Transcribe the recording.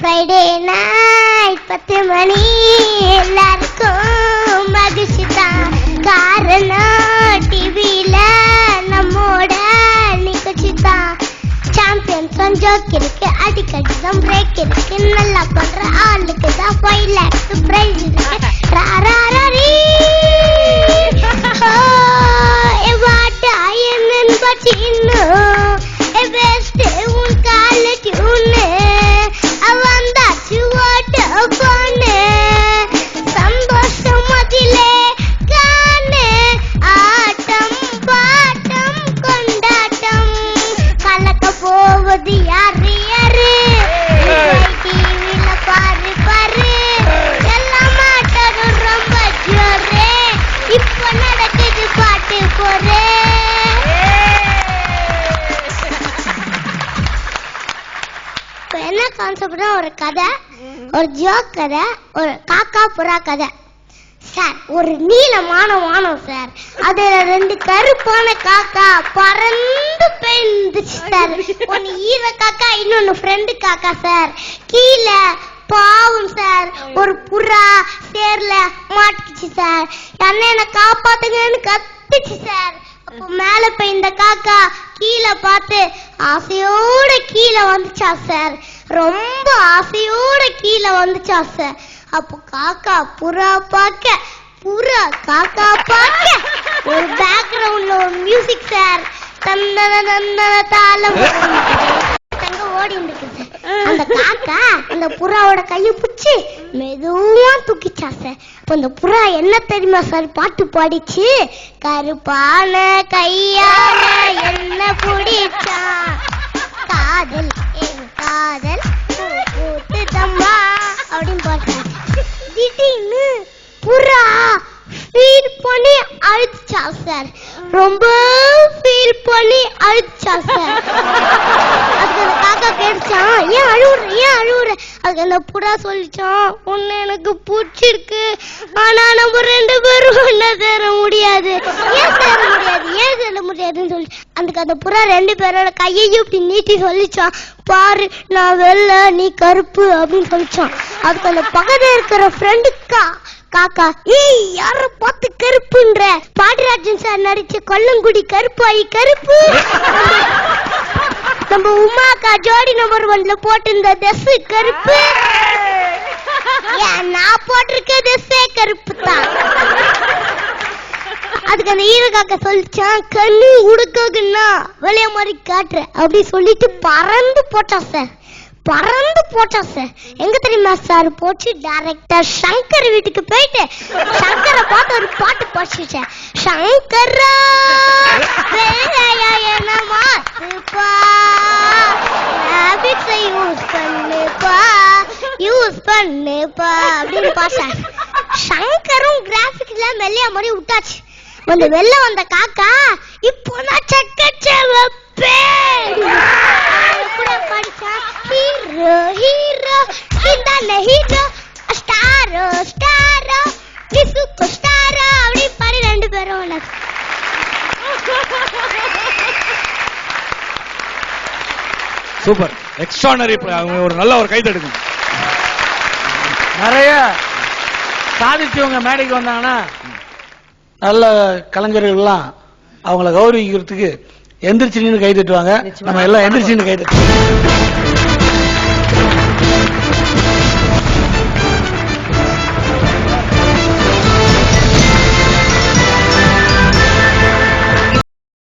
Friday night 10 மணி எல்லாருக்கும் மகிழ்ச்சி தான். காரணம் டிவியில நம்மோட நிகழ்ச்சி தான். சாம்பியன்ஸ் ஜோக் இருக்கு, அடிக்கடி தான் பிரேக் இருக்கு. நல்லா பண்ற ஆளுக்கு தான் 5 lakhs பிரைஸ் இருக்கு. சந்தோஷம் அதிலே காணு, ஆட்டம் பாட்டம் கொண்டாட்டம். கலக்க போவது யாரு யாரு, டிவியில பாரு பாரு. எல்லாம் மாட்டதும் ரொம்ப ஜோரு, இப்ப நடக்குது பாட்டு போரு. என்ன கான்செப்ட்னா, ஒரு கதை, ஒரு ஜோக் கதை, ஒரு காக்கா புறா கதை சார். ஒரு நீளமான வானம் சார், அதுல 2 கருப்பான காக்கா பறந்து போயிருந்துச்சு சார். ஒன்னு ஈர காக்கா, இன்னொன்னு ஃப்ரெண்டு காக்கா சார். கீழே பாவம் சார் ஒரு புறா சேர்ல மாட்டிக்கிச்சு சார். என்ன காப்பாத்துங்கன்னு கத்துச்சு சார். அப்போ மேல போய் இந்த காக்கா கீழே பார்த்து ஆசையோட கீழே வந்துச்சா சார். ரொம்ப ஆசையோட கீழே வந்துச்சா சார். அப்போ காக்கா புறா பார்க்க, புறா காக்கா பார்க்க, ஒரு பேக்ரவுண்ட்ல ஒரு மியூசிக் சார். தந்தன தந்தன தாளம் தங்க ஓடி இருக்கு சார். அந்த காக்கா அந்த புறாவோட கையை பிடிச்சி மெதுவா தூக்கிச்சா சார். அப்ப அந்த புறா என்ன தெரியுமா சார் பாட்டு பாடிச்சு? கருப்பான கையால என்ன பிடிச்சா, காதல் என் காதல் பூத்து தம்மா அப்படின்னு பாடுறாங்க. திடீர்னு புறா ஃபீல் பண்ணி அழுச்சா சார். ரொம்ப ஃபீல் பண்ணி அழுச்சா சார். அதுக்கு அந்த காக்கா கேட்டுச்சான், ஏன் அழுவுற ஏன் அழுவுற? அதுக்கு அந்த புறா சொல்லிச்சான், உன்னை எனக்கு பிடிச்சிருக்கு, ஆனா நம்ம 2 பேரும் ஒன்னா சேர முடியாது. ஏன் சேர முடியாது, ஏன் சேர முடியாதுன்னு சொல்லி அதுக்கு அந்த புறா 2 பேரோட கையையும் இப்படி நீட்டி சொல்லிச்சான், பாரு நான் வெள்ளை நீ கருப்பு அப்படின்னு சொல்லிச்சான். அதுக்கு அந்த பக்கத்துல இருக்கிற ஃப்ரெண்டுக்கா காக்கா, ஏய் யார பார்த்து கருப்புன்ற? பாண்டியராஜன் சார் நடிச்ச கொல்லங்குடி கருப்பாயி கருப்பு. நம்ம உமாக்கா ஜோடி நம்பர் 1ல போட்டிருந்த ட்ரெஸ் கருப்பு. நான் போட்டிருக்க ட்ரெஸ்ஸே கருப்பு தான். அதுக்கு அந்த ஈர காக்கா சொல்லிச்சான், கண்ணு உடுக்குன்னா வெளிய மாதிரி காட்டுற அப்படி சொல்லிட்டு பறந்து போட்டா சார். பறந்து போட்டா சார். எங்க தெரியுமா சார் போச்சு? டைரக்டர் சங்கர் வீட்டுக்கு போயிட்டு சங்கரை பார்த்து ஒரு பாட்டு பாடிச்சு. சங்கரா என்ன மாத்துப்பா, ஹேபிட்ஸை யூஸ் பண்ணுப்பா யூஸ் பண்ணுப்பா அப்படின்னு பாச. சங்கரும் கிராபிக்ஸ்ல வெள்ளையா மாதிரி விட்டாச்சு. வந்து வெளில வந்த காக்கா, இப்போ நான் சக்கச்ச வைப்பேன் கூட படிச்சா. ஹீரோ ஹீரோ இந்தான ஹீரோ, ஸ்டாரோ ஸ்டாரோ டிசுக்கு ஸ்டாரோ அப்படி பாடி 2 பேரும். Super, extraordinary. ஒரு நல்ல ஒரு கைதடுங்க. நிறைய சாதிச்சவங்க மேடைக்கு வந்தாங்கன்னா நல்ல கலைஞர்கள்லாம் அவங்கள கௌரவிக்கிறதுக்கு எந்திரிச்சு நின்று கை தட்டுவாங்க. நம்ம எல்லாம் எந்திரிச்சு நின்று கை தட்டுவோம்.